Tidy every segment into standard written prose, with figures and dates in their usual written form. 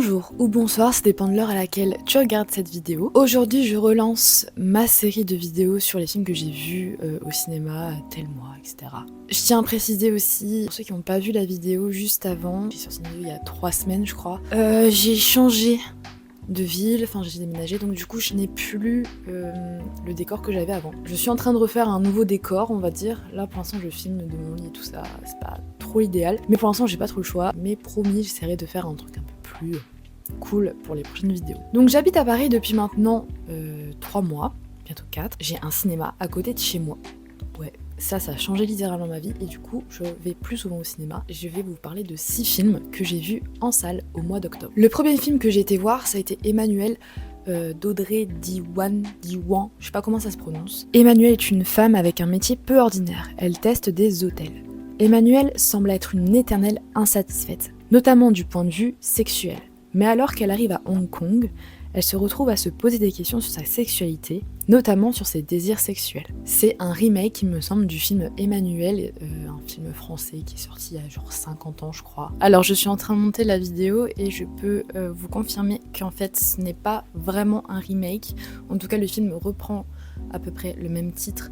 Bonjour ou bonsoir, ça dépend de l'heure à laquelle tu regardes cette vidéo. Aujourd'hui, je relance ma série de vidéos sur les films que j'ai vus au cinéma tel mois, etc. Je tiens à préciser aussi, pour ceux qui n'ont pas vu la vidéo juste avant, j'ai sorti une vidéo il y a 3 semaines je crois, j'ai changé de ville, enfin j'ai déménagé, donc du coup je n'ai plus le décor que j'avais avant. Je suis en train de refaire un nouveau décor, on va dire. Là pour l'instant je filme de mon lit et tout ça, c'est pas trop idéal, mais pour l'instant j'ai pas trop le choix, mais promis j'essaierai de faire un truc un peu plus cool pour les prochaines vidéos. Donc j'habite à Paris depuis maintenant 3 mois, bientôt 4. J'ai un cinéma à côté de chez moi. Ouais, ça a changé littéralement ma vie et du coup je vais plus souvent au cinéma. Je vais vous parler de 6 films que j'ai vus en salle au mois d'octobre. Le premier film que j'ai été voir, ça a été Emmanuelle d'Audrey Diwan, je sais pas comment ça se prononce. Emmanuelle est une femme avec un métier peu ordinaire. Elle teste des hôtels. Emmanuelle semble être une éternelle insatisfaite, notamment du point de vue sexuel. Mais alors qu'elle arrive à Hong Kong, elle se retrouve à se poser des questions sur sa sexualité, notamment sur ses désirs sexuels. C'est un remake, il me semble, du film Emmanuelle, un film français qui est sorti il y a genre 50 ans, je crois. Alors je suis en train de monter la vidéo et je peux vous confirmer qu'en fait ce n'est pas vraiment un remake. En tout cas, le film reprend à peu près le même titre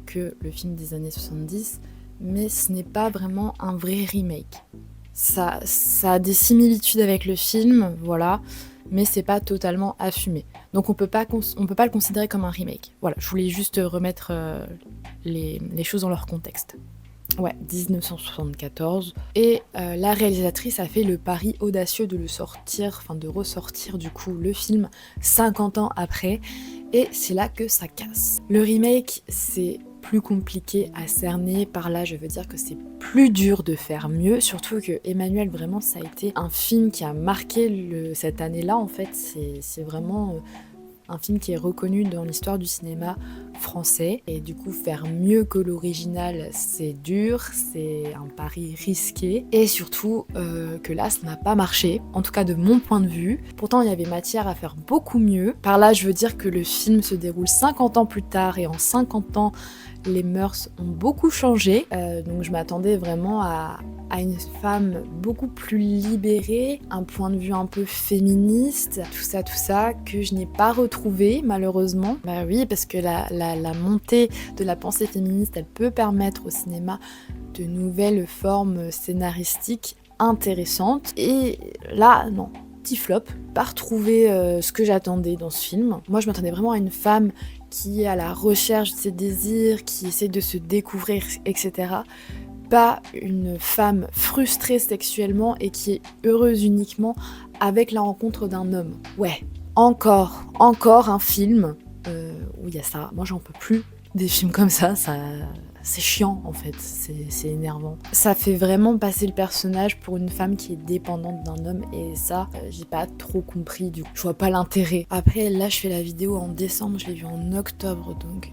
que le film des années 70, mais ce n'est pas vraiment un vrai remake. Ça a des similitudes avec le film, voilà, mais c'est pas totalement assumé. Donc on peut pas le considérer comme un remake. Voilà, je voulais juste remettre les choses dans leur contexte. Ouais, 1974. Et la réalisatrice a fait le pari audacieux de ressortir du coup le film 50 ans après. Et c'est là que ça casse. Le remake, c'est plus compliqué à cerner. Par là, je veux dire que c'est plus dur de faire mieux. Surtout que Emmanuelle, vraiment, ça a été un film qui a marqué cette année-là. En fait, c'est vraiment un film qui est reconnu dans l'histoire du cinéma français. Et du coup, faire mieux que l'original, c'est dur, c'est un pari risqué. Et surtout que là, ça n'a pas marché, en tout cas de mon point de vue. Pourtant, il y avait matière à faire beaucoup mieux. Par là, je veux dire que le film se déroule 50 ans plus tard, et en 50 ans, les mœurs ont beaucoup changé. Donc je m'attendais vraiment à une femme beaucoup plus libérée, un point de vue un peu féministe, tout ça, que je n'ai pas retrouvé malheureusement. Bah oui, parce que la montée de la pensée féministe, elle peut permettre au cinéma de nouvelles formes scénaristiques intéressantes. Et là, non. Petit flop, pas retrouvé ce que j'attendais dans ce film. Moi je m'attendais vraiment à une femme qui est à la recherche de ses désirs, qui essaie de se découvrir, etc. Pas une femme frustrée sexuellement et qui est heureuse uniquement avec la rencontre d'un homme. Ouais, encore un film où il y a ça. Moi j'en peux plus des films comme ça, c'est chiant en fait, c'est énervant. Ça fait vraiment passer le personnage pour une femme qui est dépendante d'un homme et ça, j'ai pas trop compris du coup. Je vois pas l'intérêt. Après là je fais la vidéo en décembre, je l'ai vu en octobre donc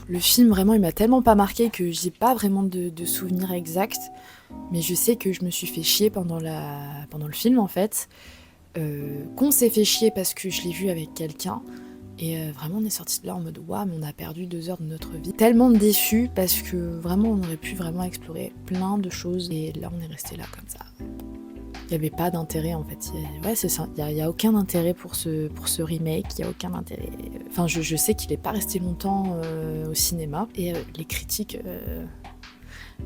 le film vraiment il m'a tellement pas marqué que j'ai pas vraiment de souvenirs exacts. Mais je sais que je me suis fait chier pendant le film en fait. Qu'on s'est fait chier parce que je l'ai vu avec quelqu'un. Et vraiment on est sorti de là en mode waouh, mais on a perdu 2 heures de notre vie. Tellement déçus parce que vraiment on aurait pu vraiment explorer plein de choses et là on est resté là comme ça. Il n'y avait pas d'intérêt en fait. Ouais c'est ça, il y a aucun intérêt pour ce remake, il y a aucun intérêt. Enfin je sais qu'il n'est pas resté longtemps au cinéma et les critiques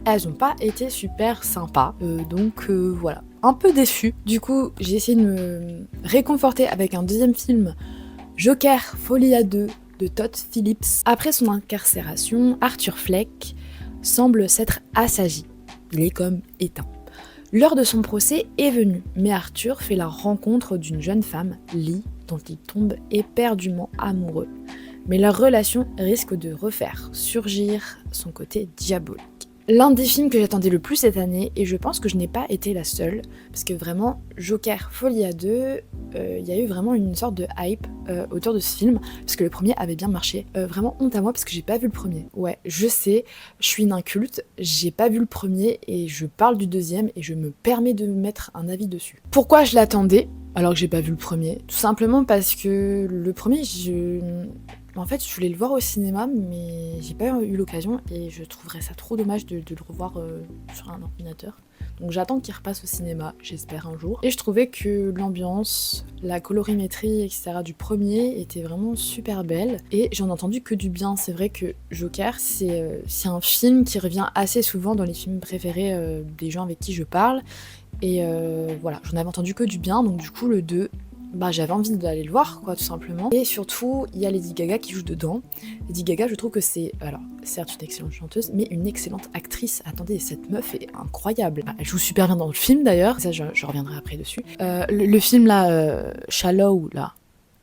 elles ont pas été super sympas, donc voilà, un peu déçue. Du coup j'ai essayé de me réconforter avec un deuxième film, Joker, Folie à deux de Todd Phillips. Après son incarcération, Arthur Fleck semble s'être assagi. Il est comme éteint. L'heure de son procès est venue, mais Arthur fait la rencontre d'une jeune femme, Lee, dont il tombe éperdument amoureux. Mais leur relation risque de refaire surgir son côté diabolique. L'un des films que j'attendais le plus cette année, et je pense que je n'ai pas été la seule, parce que vraiment, Joker, Folie à deux, il y a eu vraiment une sorte de hype autour de ce film, parce que le premier avait bien marché. Vraiment honte à moi, parce que j'ai pas vu le premier. Ouais, je sais, je suis une inculte, j'ai pas vu le premier, et je parle du deuxième, et je me permets de mettre un avis dessus. Pourquoi je l'attendais, alors que j'ai pas vu le premier? Tout simplement parce que le premier, en fait, je voulais le voir au cinéma, mais j'ai pas eu l'occasion et je trouverais ça trop dommage de le revoir sur un ordinateur. Donc j'attends qu'il repasse au cinéma, j'espère un jour. Et je trouvais que l'ambiance, la colorimétrie, etc. du premier était vraiment super belle. Et j'en ai entendu que du bien. C'est vrai que Joker, c'est un film qui revient assez souvent dans les films préférés des gens avec qui je parle. Et voilà, j'en avais entendu que du bien, donc du coup le 2, bah j'avais envie d'aller le voir, quoi, tout simplement. Et surtout, il y a Lady Gaga qui joue dedans. Lady Gaga, je trouve que c'est, alors, certes une excellente chanteuse, mais une excellente actrice. Attendez, cette meuf est incroyable. Elle joue super bien dans le film d'ailleurs, ça je reviendrai après dessus. Le film là, Shallow, là,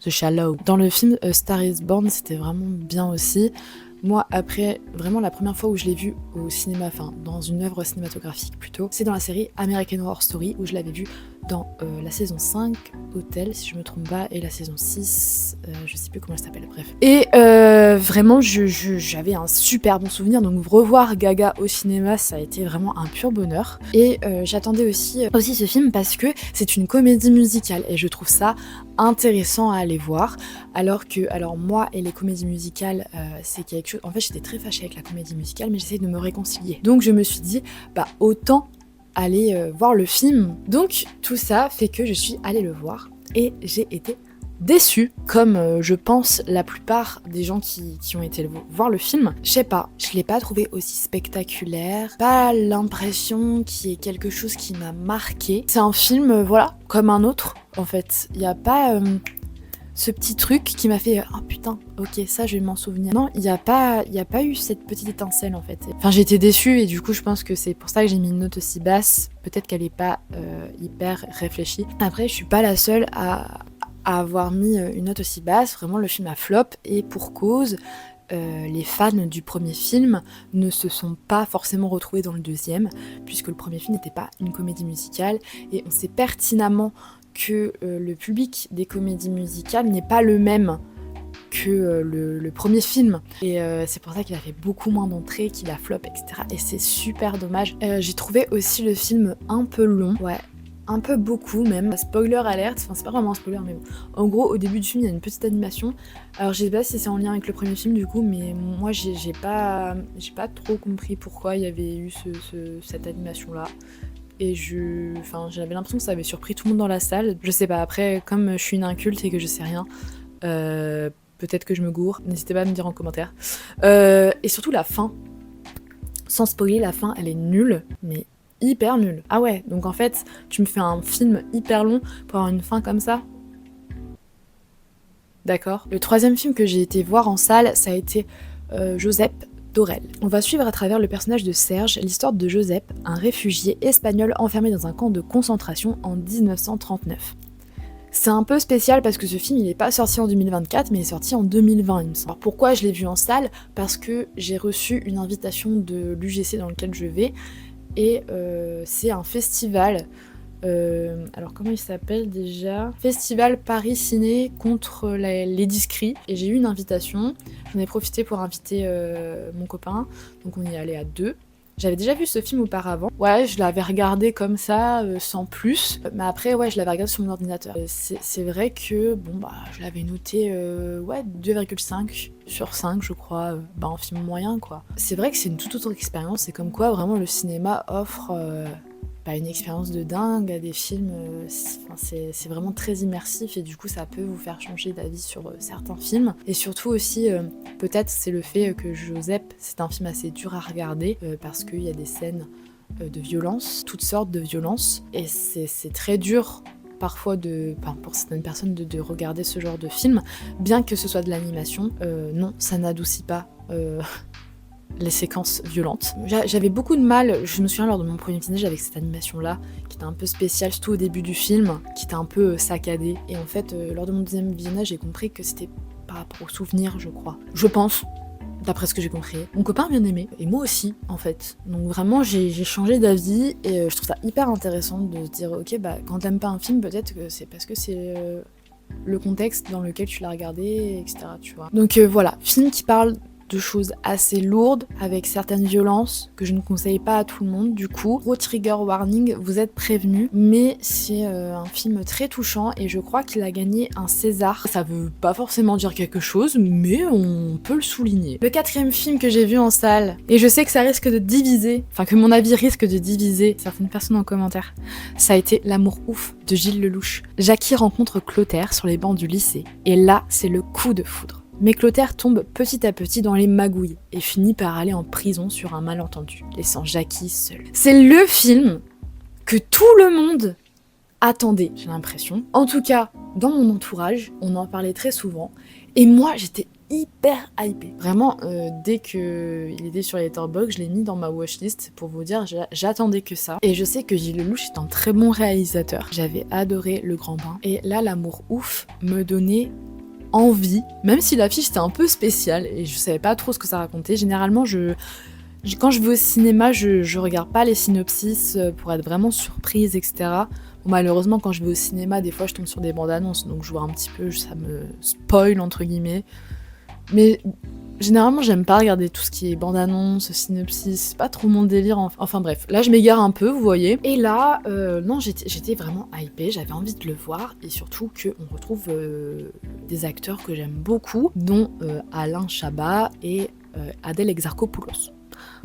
The Shallow. Dans le film Star is Born, c'était vraiment bien aussi. Moi, après, vraiment la première fois où je l'ai vu au cinéma, enfin dans une œuvre cinématographique plutôt, c'est dans la série American Horror Story où je l'avais vu dans la saison 5, Hotel si je me trompe pas, et la saison 6, je sais plus comment elle s'appelle, bref. Et vraiment, j'avais un super bon souvenir, donc revoir Gaga au cinéma, ça a été vraiment un pur bonheur. Et j'attendais aussi ce film parce que c'est une comédie musicale et je trouve ça intéressant à aller voir. Alors moi et les comédies musicales, c'est quelque chose. En fait, j'étais très fâchée avec la comédie musicale, mais j'essaie de me réconcilier. Donc je me suis dit, bah autant aller voir le film. Donc tout ça fait que je suis allée le voir et j'ai été déçue, comme je pense la plupart des gens qui ont été voir le film. Je sais pas, je l'ai pas trouvé aussi spectaculaire, pas l'impression qu'il y ait quelque chose qui m'a marqué. C'est un film, voilà, comme un autre en fait. Il y a pas ce petit truc qui m'a fait oh putain, ok, ça je vais m'en souvenir. Non, il y a pas eu cette petite étincelle en fait. Enfin, j'ai été déçue et du coup je pense que c'est pour ça que j'ai mis une note aussi basse. Peut-être qu'elle est pas hyper réfléchie. Après, je suis pas la seule à avoir mis une note aussi basse. Vraiment, le film a flop et pour cause. Les fans du premier film ne se sont pas forcément retrouvés dans le deuxième, puisque le premier film n'était pas une comédie musicale et on sait pertinemment que le public des comédies musicales n'est pas le même que le premier film. Et c'est pour ça qu'il a fait beaucoup moins d'entrées, qu'il a flop, etc. Et c'est super dommage. J'ai trouvé aussi le film un peu long. Ouais. Un peu beaucoup même. Spoiler alerte, enfin c'est pas vraiment un spoiler mais bon. En gros au début du film il y a une petite animation. Alors je sais pas si c'est en lien avec le premier film du coup, mais moi j'ai pas trop compris pourquoi il y avait eu cette animation là. Et j'avais l'impression que ça avait surpris tout le monde dans la salle. Je sais pas, après comme je suis une inculte et que je sais rien, peut-être que je me gourre, n'hésitez pas à me dire en commentaire. Et surtout la fin. Sans spoiler, la fin elle est nulle, mais hyper nul. Ah ouais, donc en fait, tu me fais un film hyper long pour avoir une fin comme ça? D'accord. Le troisième film que j'ai été voir en salle, ça a été Josep Dorel. On va suivre à travers le personnage de Serge l'histoire de Josep, un réfugié espagnol enfermé dans un camp de concentration en 1939. C'est un peu spécial parce que ce film il est pas sorti en 2024 mais il est sorti en 2020 il me semble. Alors pourquoi je l'ai vu en salle? Parce que j'ai reçu une invitation de l'UGC dans lequel je vais. Et c'est un festival, alors comment il s'appelle déjà? Festival Paris Ciné contre les discrets. Et j'ai eu une invitation, j'en ai profité pour inviter mon copain, donc on y est allé à 2. J'avais déjà vu ce film auparavant. Ouais, je l'avais regardé comme ça, sans plus. Mais après, ouais, je l'avais regardé sur mon ordinateur. C'est vrai que, bon, bah, je l'avais noté, 2,5 sur 5, je crois. Un film moyen, quoi. C'est vrai que c'est une toute autre expérience. C'est comme quoi, vraiment, le cinéma offre une expérience de dingue à des films. C'est vraiment très immersif et du coup, ça peut vous faire changer d'avis sur certains films. Et surtout aussi, peut-être, c'est le fait que Josep, c'est un film assez dur à regarder parce qu'il y a des scènes de violence, toutes sortes de violences. Et c'est très dur parfois pour certaines personnes de regarder ce genre de film, bien que ce soit de l'animation. Non, ça n'adoucit pas les séquences violentes. J'avais beaucoup de mal, je me souviens lors de mon premier visionnage avec cette animation-là, qui était un peu spéciale, surtout au début du film, qui était un peu saccadée. Et en fait, lors de mon deuxième visionnage, j'ai compris que c'était par rapport aux souvenirs, je crois. Je pense, d'après ce que j'ai compris. Mon copain a bien aimé, et moi aussi, en fait. Donc vraiment, j'ai changé d'avis, et je trouve ça hyper intéressant de se dire, ok, bah quand t'aimes pas un film, peut-être que c'est parce que c'est le contexte dans lequel tu l'as regardé, etc. Tu vois. Donc voilà, film qui parle de choses assez lourdes, avec certaines violences que je ne conseille pas à tout le monde. Du coup, gros trigger warning, vous êtes prévenus. Mais c'est un film très touchant et je crois qu'il a gagné un César. Ça veut pas forcément dire quelque chose, mais on peut le souligner. Le 4e film que j'ai vu en salle, et je sais que ça risque de diviser, enfin que mon avis risque de diviser certaines personnes en commentaire, ça a été L'amour ouf de Gilles Lelouch. Jackie rencontre Clotaire sur les bancs du lycée, et là, c'est le coup de foudre. Mais Clotaire tombe petit à petit dans les magouilles et finit par aller en prison sur un malentendu, laissant Jackie seule. C'est le film que tout le monde attendait, j'ai l'impression. En tout cas, dans mon entourage, on en parlait très souvent, et moi, j'étais hyper hypée. Vraiment, dès qu'il était sur Letterboxd, je l'ai mis dans ma watchlist pour vous dire, j'attendais que ça. Et je sais que Gilles Lelouch est un très bon réalisateur. J'avais adoré Le Grand Bain. Et là, L'amour ouf me donnait envie, même si l'affiche était un peu spéciale et je savais pas trop ce que ça racontait. Généralement, quand je vais au cinéma, je regarde pas les synopsis pour être vraiment surprise, etc. Bon, malheureusement, quand je vais au cinéma, des fois je tombe sur des bandes annonces, donc je vois un petit peu, ça me spoil entre guillemets. Mais généralement, j'aime pas regarder tout ce qui est bande-annonce, synopsis, c'est pas trop mon délire. Enfin bref, là je m'égare un peu, vous voyez. Et là, non, j'étais vraiment hypée, j'avais envie de le voir, et surtout qu'on retrouve des acteurs que j'aime beaucoup, dont Alain Chabat et Adèle Exarchopoulos.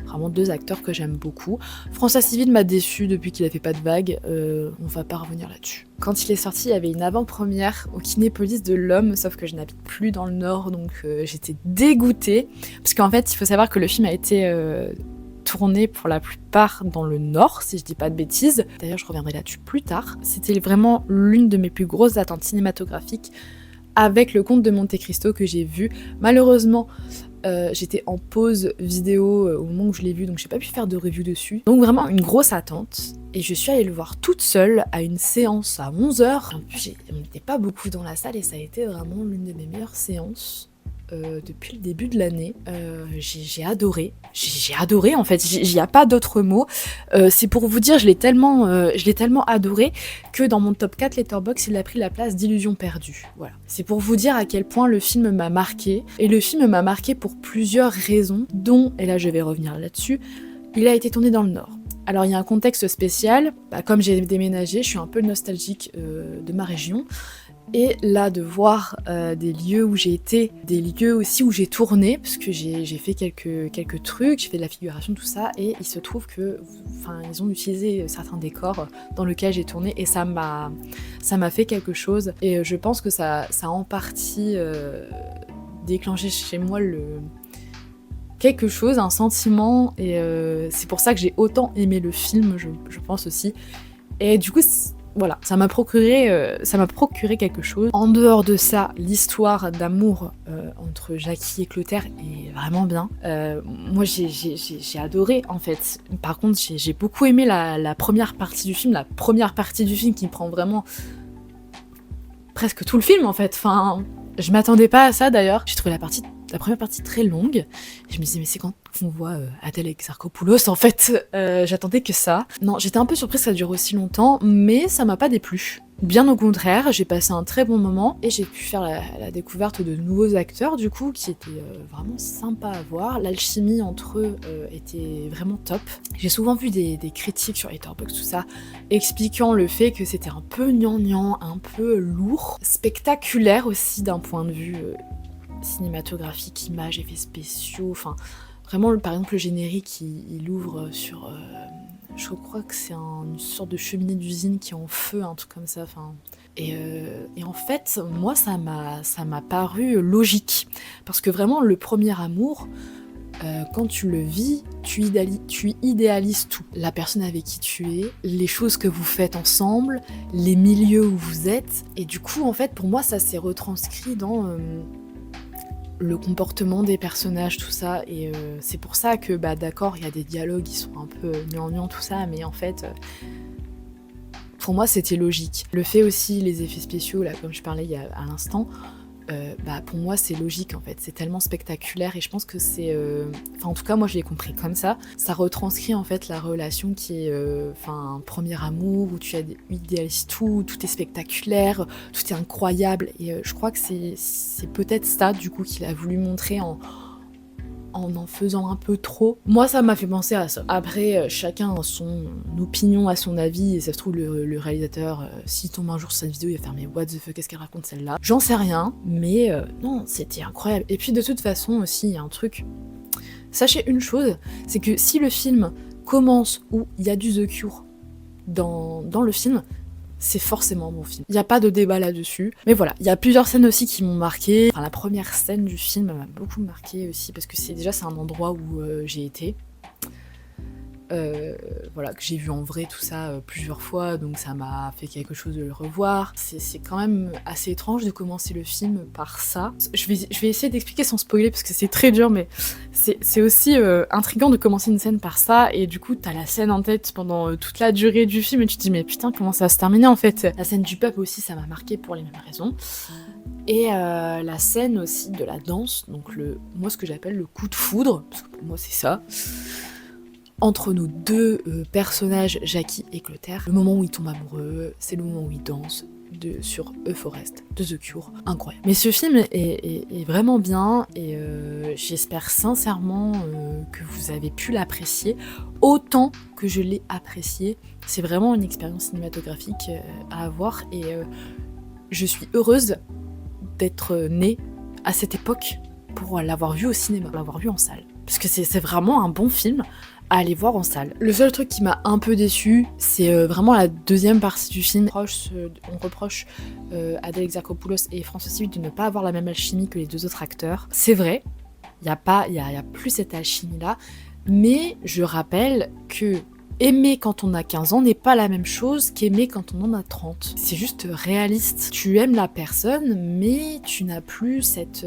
Vraiment 2 acteurs que j'aime beaucoup. François Civil m'a déçu depuis qu'il a fait pas de vagues, on va pas revenir là-dessus. Quand il est sorti, il y avait une avant-première au Kinépolis de l'Homme, sauf que je n'habite plus dans le Nord, donc j'étais dégoûtée. Parce qu'en fait, il faut savoir que le film a été tourné pour la plupart dans le Nord, si je dis pas de bêtises. D'ailleurs, je reviendrai là-dessus plus tard. C'était vraiment l'une de mes plus grosses attentes cinématographiques, avec Le Comte de Monte Cristo que j'ai vu. Malheureusement, j'étais en pause vidéo au moment où je l'ai vu, donc j'ai pas pu faire de review dessus. Donc vraiment une grosse attente. Et je suis allée le voir toute seule à une séance à 11h. En plus, on n'était pas beaucoup dans la salle et ça a été vraiment l'une de mes meilleures séances depuis le début de l'année. J'ai adoré. J'ai adoré en fait, il n'y a pas d'autre mot. C'est pour vous dire, je l'ai tellement adoré que dans mon top 4 Letterboxd, il a pris la place d'Illusion perdue. Voilà. C'est pour vous dire à quel point le film m'a marqué. Et le film m'a marqué pour plusieurs raisons, dont, et là je vais revenir là-dessus, il a été tourné dans le Nord. Alors il y a un contexte spécial, comme j'ai déménagé, je suis un peu nostalgique de ma région. Et là, de voir des lieux où j'ai été, des lieux aussi où j'ai tourné, parce que j'ai fait quelques trucs, j'ai fait de la figuration, tout ça, et il se trouve que, ils ont utilisé certains décors dans lesquels j'ai tourné, et ça m'a fait quelque chose. Et je pense que ça a en partie déclenché chez moi quelque chose, un sentiment, et c'est pour ça que j'ai autant aimé le film, je pense aussi. Et du coup, voilà, ça m'a procuré quelque chose. En dehors de ça, l'histoire d'amour entre Jackie et Clotaire est vraiment bien. Moi, j'ai adoré, en fait. Par contre, j'ai beaucoup aimé la première partie du film. La première partie du film qui prend vraiment presque tout le film, en fait. Enfin, je m'attendais pas à ça, d'ailleurs. J'ai trouvé la première partie très longue. Et je me disais, mais c'est quand qu'on voit Adèle Exarchopoulos, en fait. J'attendais que ça. Non, j'étais un peu surprise que ça dure aussi longtemps, mais ça m'a pas déplu. Bien au contraire, j'ai passé un très bon moment et j'ai pu faire la découverte de nouveaux acteurs, du coup, qui étaient vraiment sympas à voir. L'alchimie entre eux était vraiment top. J'ai souvent vu des critiques sur Letterboxd, tout ça, expliquant le fait que c'était un peu gnangnan, un peu lourd, spectaculaire aussi d'un point de vue cinématographique, images, effets spéciaux, enfin vraiment par exemple le générique il ouvre sur je crois que c'est une sorte de cheminée d'usine qui est en feu, un truc comme ça, enfin et en fait moi ça m'a paru logique parce que vraiment le premier amour quand tu le vis, tu idéalises tout. La personne avec qui tu es, les choses que vous faites ensemble, les milieux où vous êtes, et du coup en fait pour moi ça s'est retranscrit dans le comportement des personnages, tout ça, et c'est pour ça que, d'accord, il y a des dialogues qui sont un peu gnangnan, tout ça, mais en fait, pour moi, c'était logique. Le fait aussi, les effets spéciaux, là, comme je parlais à l'instant, pour moi, c'est logique, en fait. C'est tellement spectaculaire, et je pense que c'est... Enfin, en tout cas, moi, je l'ai compris comme ça. Ça retranscrit, en fait, la relation qui est... un premier amour, où tu idéalises tout est spectaculaire, tout est incroyable. Et je crois que c'est peut-être ça, du coup, qu'il a voulu montrer en faisant un peu trop. Moi, ça m'a fait penser à ça. Après, chacun a son opinion, a son avis, et ça se trouve, le réalisateur, s'il tombe un jour sur cette vidéo, il va faire mais what the fuck, qu'est-ce qu'elle raconte celle-là? J'en sais rien, mais non, c'était incroyable. Et puis de toute façon aussi, il y a un truc. Sachez une chose, c'est que si le film commence où il y a du The Cure dans le film, c'est forcément un bon film. Il n'y a pas de débat là-dessus. Mais voilà, il y a plusieurs scènes aussi qui m'ont marqué. Enfin, la première scène du film m'a beaucoup marqué aussi, parce que c'est un endroit où j'ai été. Voilà, que j'ai vu en vrai tout ça plusieurs fois, donc ça m'a fait quelque chose de le revoir. C'est quand même assez étrange de commencer le film par ça. Je vais essayer d'expliquer sans spoiler parce que c'est très dur, mais c'est aussi intriguant de commencer une scène par ça, et du coup t'as la scène en tête pendant toute la durée du film et tu te dis mais putain, comment ça va se terminer en fait. La scène du peuple aussi, ça m'a marqué pour les mêmes raisons. Et la scène aussi de la danse, donc moi ce que j'appelle le coup de foudre, parce que pour moi c'est ça, entre nos deux personnages, Jackie et Clotaire. Le moment où ils tombent amoureux, c'est le moment où ils dansent sur Euforest de The Cure. Incroyable. Mais ce film est vraiment bien, et j'espère sincèrement que vous avez pu l'apprécier autant que je l'ai apprécié. C'est vraiment une expérience cinématographique à avoir, et je suis heureuse d'être née à cette époque pour l'avoir vu au cinéma, l'avoir vu en salle. Parce que c'est vraiment un bon film à aller voir en salle. Le seul truc qui m'a un peu déçue, c'est vraiment la deuxième partie du film. On reproche Adèle Exarchopoulos et François Civil de ne pas avoir la même alchimie que les deux autres acteurs. C'est vrai, il y a plus cette alchimie-là, mais je rappelle que aimer quand on a 15 ans n'est pas la même chose qu'aimer quand on en a 30. C'est juste réaliste. Tu aimes la personne, mais tu n'as plus cette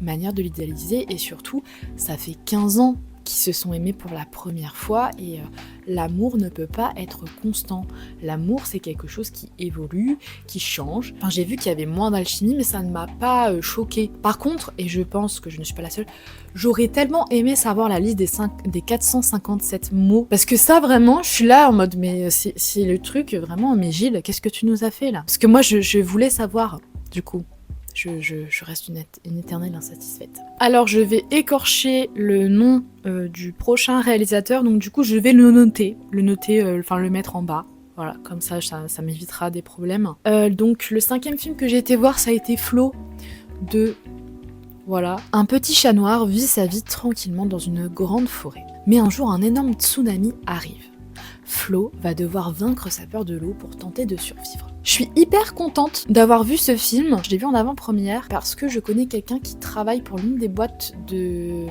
manière de l'idéaliser, et surtout, ça fait 15 ans qui se sont aimés pour la première fois, et l'amour ne peut pas être constant. L'amour, c'est quelque chose qui évolue, qui change. Enfin, j'ai vu qu'il y avait moins d'alchimie, mais ça ne m'a pas choquée. Par contre, et je pense que je ne suis pas la seule, j'aurais tellement aimé savoir la liste des 457 mots, parce que ça, vraiment, je suis là en mode, mais c'est le truc, vraiment, mais Gilles, qu'est-ce que tu nous as fait, là? Parce que moi, je voulais savoir, du coup. Je reste une éternelle insatisfaite. Alors je vais écorcher le nom du prochain réalisateur, donc du coup je vais le noter, le mettre en bas. Voilà, comme ça m'évitera des problèmes. Donc le 5e film que j'ai été voir, ça a été Flo de... Voilà. Un petit chat noir vit sa vie tranquillement dans une grande forêt. Mais un jour, un énorme tsunami arrive. Flo va devoir vaincre sa peur de l'eau pour tenter de survivre. Je suis hyper contente d'avoir vu ce film. Je l'ai vu en avant-première parce que je connais quelqu'un qui travaille pour l'une des boîtes de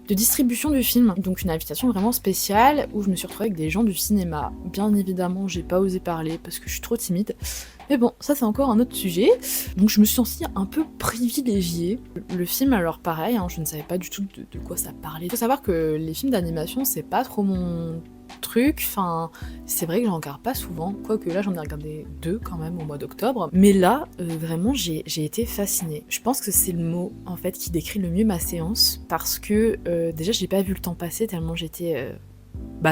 distribution du film. Donc une invitation vraiment spéciale où je me suis retrouvée avec des gens du cinéma. Bien évidemment, j'ai pas osé parler parce que je suis trop timide. Mais bon, ça c'est encore un autre sujet. Donc je me suis sentie un peu privilégiée. Le film, alors pareil, je ne savais pas du tout de quoi ça parlait. Il faut savoir que les films d'animation, c'est pas trop mon truc. Enfin, c'est vrai que j'en regarde pas souvent. Quoique là, j'en ai regardé 2 quand même au mois d'octobre. Mais là, vraiment, j'ai été fascinée. Je pense que c'est le mot, en fait, qui décrit le mieux ma séance. Parce que, déjà, j'ai pas vu le temps passer tellement j'étais...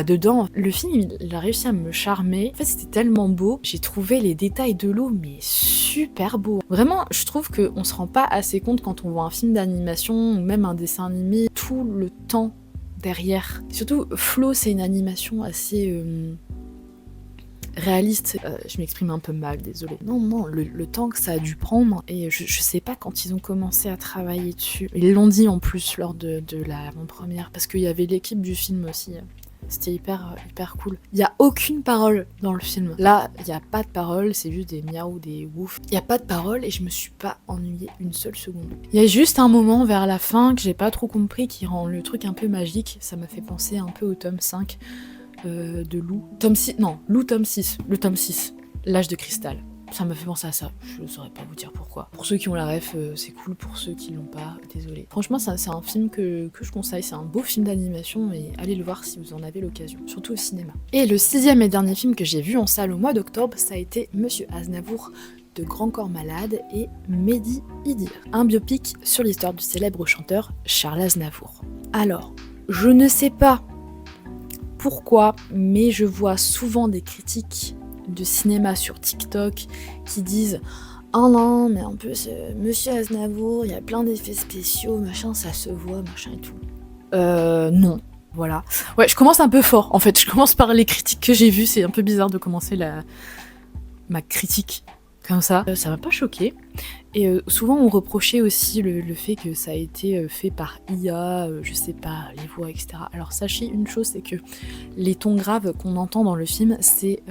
dedans. Le film, il a réussi à me charmer. En fait, c'était tellement beau. J'ai trouvé les détails de l'eau, mais super beau. Vraiment, je trouve qu'on se rend pas assez compte quand on voit un film d'animation, ou même un dessin animé, tout le temps derrière. Surtout, Flo, c'est une animation assez... réaliste. Je m'exprime un peu mal, désolée. Non, le temps que ça a dû prendre, et je sais pas quand ils ont commencé à travailler dessus. Ils l'ont dit en plus lors de l'avant-première, parce qu'il y avait l'équipe du film aussi. C'était hyper cool. Il y a aucune parole dans le film. Là, il y a pas de parole, c'est juste des miaou, des ouf. Il y a pas de parole et je me suis pas ennuyée une seule seconde. Il y a juste un moment vers la fin que j'ai pas trop compris qui rend le truc un peu magique. Ça m'a fait penser un peu au tome 5 de Lou. Tome 6, non, Lou tome 6. Le tome 6, L'âge de cristal. Ça m'a fait penser à ça, je saurais pas vous dire pourquoi. Pour ceux qui ont la ref, c'est cool, pour ceux qui l'ont pas, désolé. Franchement, c'est un film que je conseille, c'est un beau film d'animation, et allez le voir si vous en avez l'occasion, surtout au cinéma. Et le 6e et dernier film que j'ai vu en salle au mois d'octobre, ça a été Monsieur Aznavour de Grand Corps Malade et Mehdi Idir, un biopic sur l'histoire du célèbre chanteur Charles Aznavour. Alors, je ne sais pas pourquoi, mais je vois souvent des critiques de cinéma sur TikTok qui disent oh non, mais en plus, Monsieur Aznavour, il y a plein d'effets spéciaux, machin, ça se voit, machin et tout. Non. Voilà. Ouais, je commence un peu fort, en fait. Je commence par les critiques que j'ai vues. C'est un peu bizarre de commencer ma critique comme ça. Ça m'a pas choqué. Et souvent, on reprochait aussi le fait que ça a été fait par IA, je sais pas, les voix, etc. Alors, sachez une chose, c'est que les tons graves qu'on entend dans le film, c'est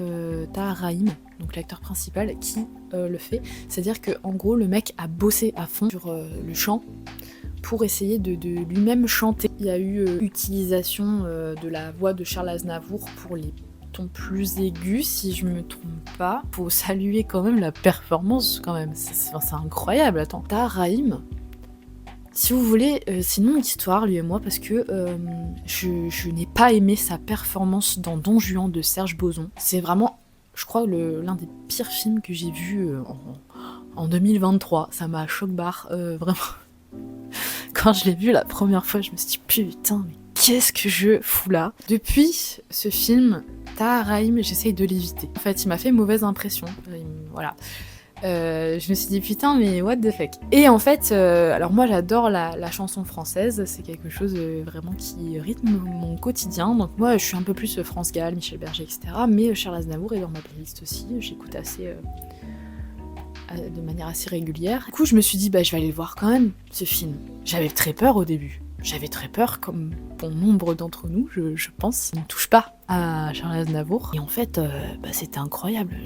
Tahar Rahim, donc l'acteur principal, qui le fait. C'est-à-dire qu'en gros, le mec a bossé à fond sur le chant pour essayer de lui-même chanter. Il y a eu utilisation de la voix de Charles Aznavour pour les tons plus aigus, si je me trompe pas. Faut saluer quand même la performance, quand même. C'est incroyable, attends. Tahar Rahim, si vous voulez, c'est une longue histoire, lui et moi, parce que je n'ai pas aimé sa performance dans Don Juan de Serge Boson. C'est vraiment, je crois, l'un des pires films que j'ai vu en 2023. Ça m'a choc-barre, vraiment. Quand je l'ai vu la première fois, je me suis dit putain, mais qu'est-ce que je fous là? Depuis ce film, Tahar Rahim, j'essaye de l'éviter. En fait, il m'a fait mauvaise impression. Voilà. Je me suis dit putain, mais what the fuck? Et en fait, alors moi j'adore la chanson française, c'est quelque chose vraiment qui rythme mon quotidien. Donc moi je suis un peu plus France Gall, Michel Berger, etc. Mais Charles Aznavour est dans ma playlist aussi, j'écoute de manière assez régulière. Du coup, je me suis dit, bah, je vais aller le voir quand même, ce film. J'avais très peur au début. J'avais très peur, comme bon nombre d'entre nous, je pense. Il ne touche pas à Charles Aznavour. Et en fait, bah, c'était incroyable.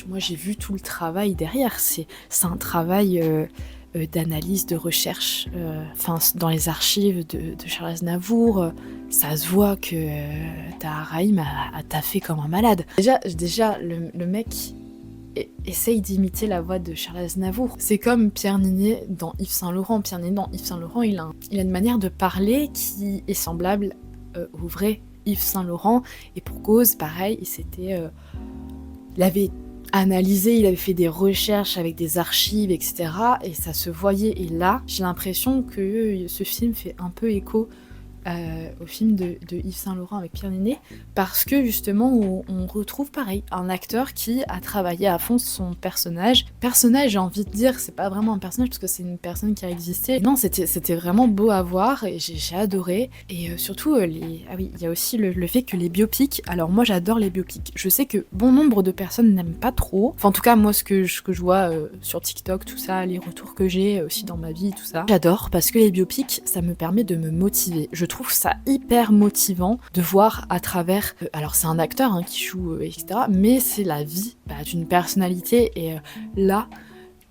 Moi, j'ai vu tout le travail derrière. C'est un travail d'analyse, de recherche. Enfin, dans les archives de Charles Aznavour, ça se voit que Tahar Rahim a taffé comme un malade. Déjà le mec essaye d'imiter la voix de Charles Aznavour. C'est comme Pierre Ninet dans Yves Saint Laurent. Pierre Ninet dans Yves Saint Laurent, il a une manière de parler qui est semblable au vrai Yves Saint Laurent. Et pour cause, pareil, il avait analysé, il avait fait des recherches avec des archives, etc. Et ça se voyait. Et là, j'ai l'impression que ce film fait un peu écho au film de Yves Saint Laurent avec Pierre Ninet, parce que justement on retrouve pareil un acteur qui a travaillé à fond son personnage, j'ai envie de dire, c'est pas vraiment un personnage parce que c'est une personne qui a existé. Non, c'était vraiment beau à voir et j'ai adoré. Et surtout ah oui, il y a aussi le fait que les biopics, alors moi j'adore les biopics, je sais que bon nombre de personnes n'aiment pas trop, enfin en tout cas moi ce que je vois sur TikTok, tout ça, les retours que j'ai aussi dans ma vie, tout ça, j'adore parce que les biopics ça me permet de me motiver. Je trouve ça hyper motivant de voir à travers, alors c'est un acteur hein, qui joue etc, mais c'est la vie d'une personnalité. Et là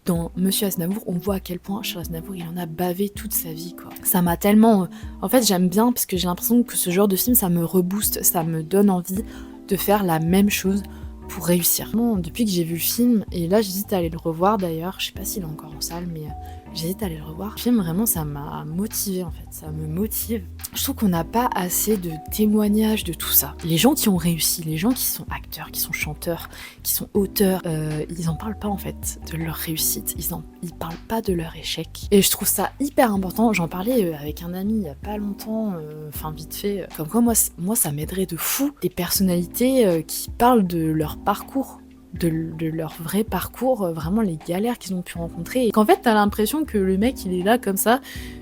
dans Monsieur Aznavour, on voit à quel point Charles Aznavour il en a bavé toute sa vie quoi. Ça m'a tellement, en fait j'aime bien parce que j'ai l'impression que ce genre de film ça me rebooste, ça me donne envie de faire la même chose pour réussir. Bon, depuis que j'ai vu le film, et là j'hésite à aller le revoir d'ailleurs, je sais pas s'il est encore en salle, mais j'hésite à aller le revoir. Le film vraiment ça m'a motivé en fait, ça me motive. Je trouve qu'on n'a pas assez de témoignages de tout ça. Les gens qui ont réussi, les gens qui sont acteurs, qui sont chanteurs, qui sont auteurs, ils en parlent pas en fait de leur réussite, ils parlent pas de leur échec. Et je trouve ça hyper important, j'en parlais avec un ami il y a pas longtemps, enfin vite fait, comme quoi moi ça m'aiderait de fou des personnalités qui parlent de leur parcours, de leur vrai parcours, vraiment les galères qu'ils ont pu rencontrer. Et qu'en fait, t'as l'impression que le mec, il est là comme ça,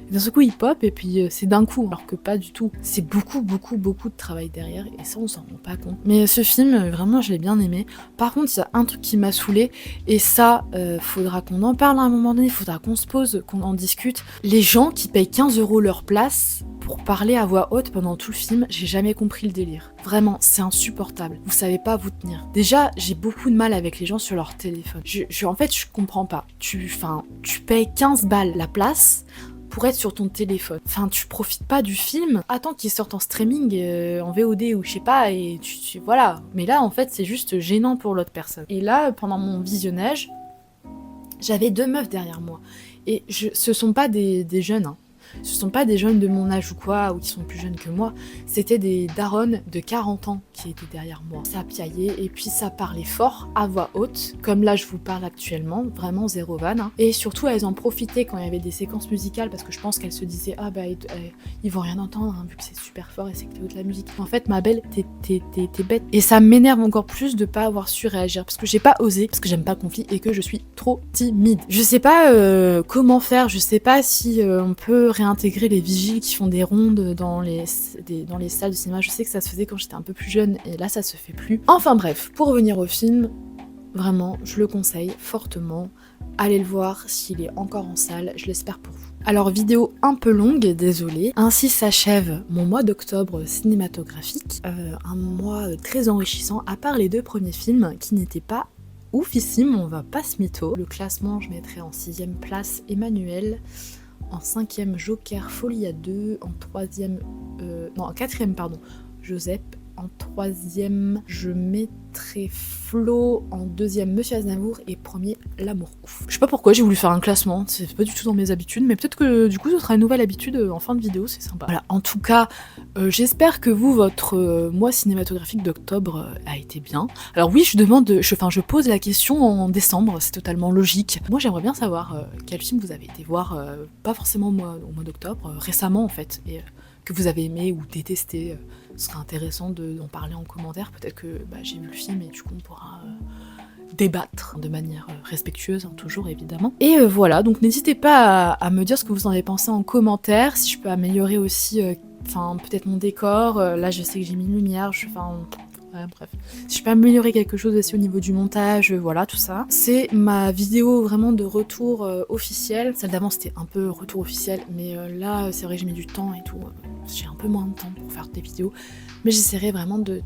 et d'un seul coup, il pop, et puis c'est d'un coup, alors que pas du tout. C'est beaucoup de travail derrière, et ça, on s'en rend pas compte. Mais ce film, vraiment, je l'ai bien aimé. Par contre, il y a un truc qui m'a saoulée, et ça, faudra qu'on en parle à un moment donné, faudra qu'on se pose, qu'on en discute. Les gens qui payent 15 € leur place pour parler à voix haute pendant tout le film, j'ai jamais compris le délire. Vraiment, c'est insupportable. Vous savez pas vous tenir. Déjà, j'ai beaucoup de mal avec les gens sur leur téléphone. En fait, je comprends pas. Tu payes 15 balles la place pour être sur ton téléphone. Enfin, tu profites pas du film. Attends qu'il sorte en streaming, en VOD ou je sais pas, et voilà. Mais là, en fait, c'est juste gênant pour l'autre personne. Et là, pendant mon visionnage, j'avais 2 meufs derrière moi. Et ce sont pas des jeunes, hein. ce sont pas des jeunes de mon âge ou quoi, ou qui sont plus jeunes que moi, c'était des daronnes de 40 ans qui étaient derrière moi. Ça piaillait et puis ça parlait fort, à voix haute, comme là je vous parle actuellement, vraiment zéro vanne. Hein. Et surtout elles en profitaient quand il y avait des séquences musicales parce que je pense qu'elles se disaient ah bah ils vont rien entendre hein, vu que c'est super fort et c'est que de la musique. En fait ma belle, t'es bête. Et ça m'énerve encore plus de pas avoir su réagir parce que j'ai pas osé, parce que j'aime pas le conflit et que je suis trop timide. Je sais pas comment faire, je sais pas si on peut réintégrer les vigiles qui font des rondes dans les salles de cinéma. Je sais que ça se faisait quand j'étais un peu plus jeune et là ça se fait plus. Enfin bref, pour revenir au film, vraiment je le conseille fortement. Allez le voir s'il est encore en salle, je l'espère pour vous. Alors vidéo un peu longue, désolée. Ainsi s'achève mon mois d'octobre cinématographique. Un mois très enrichissant, à part les 2 premiers films qui n'étaient pas oufissimes, on va pas se mytho. Le classement, je mettrai en 6ème place Emmanuel, en 5ème Joker Folie à 2, en 3ème... non, en 4ème, pardon, Joseph. En 3ème, je mettrai Flo, en 2ème Monsieur Aznavour et 1er L'amour ouf. Je sais pas pourquoi j'ai voulu faire un classement, c'est pas du tout dans mes habitudes, mais peut-être que du coup ce sera une nouvelle habitude en fin de vidéo, c'est sympa. Voilà, en tout cas, j'espère que vous, votre mois cinématographique d'octobre a été bien. Alors oui, je pose la question en décembre, c'est totalement logique. Moi j'aimerais bien savoir quel film vous avez été voir, pas forcément au mois d'octobre, récemment en fait, et que vous avez aimé ou détesté. Ce serait intéressant d'en parler en commentaire. Peut-être que j'ai vu le film et du coup on pourra débattre de manière respectueuse, hein, toujours évidemment. Et voilà, donc n'hésitez pas à me dire ce que vous en avez pensé en commentaire, si je peux améliorer aussi peut-être mon décor. Là je sais que j'ai mis une lumière, ouais, bref. Si je peux améliorer quelque chose aussi au niveau du montage, voilà, tout ça. C'est ma vidéo vraiment de retour officiel. Celle d'avant, c'était un peu retour officiel, mais là, c'est vrai que j'ai mis du temps et tout. J'ai un peu moins de temps pour faire des vidéos, mais j'essaierai vraiment de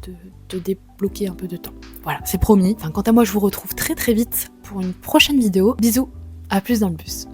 débloquer un peu de temps. Voilà, c'est promis. Quant à moi, je vous retrouve très très vite pour une prochaine vidéo. Bisous, à plus dans le bus.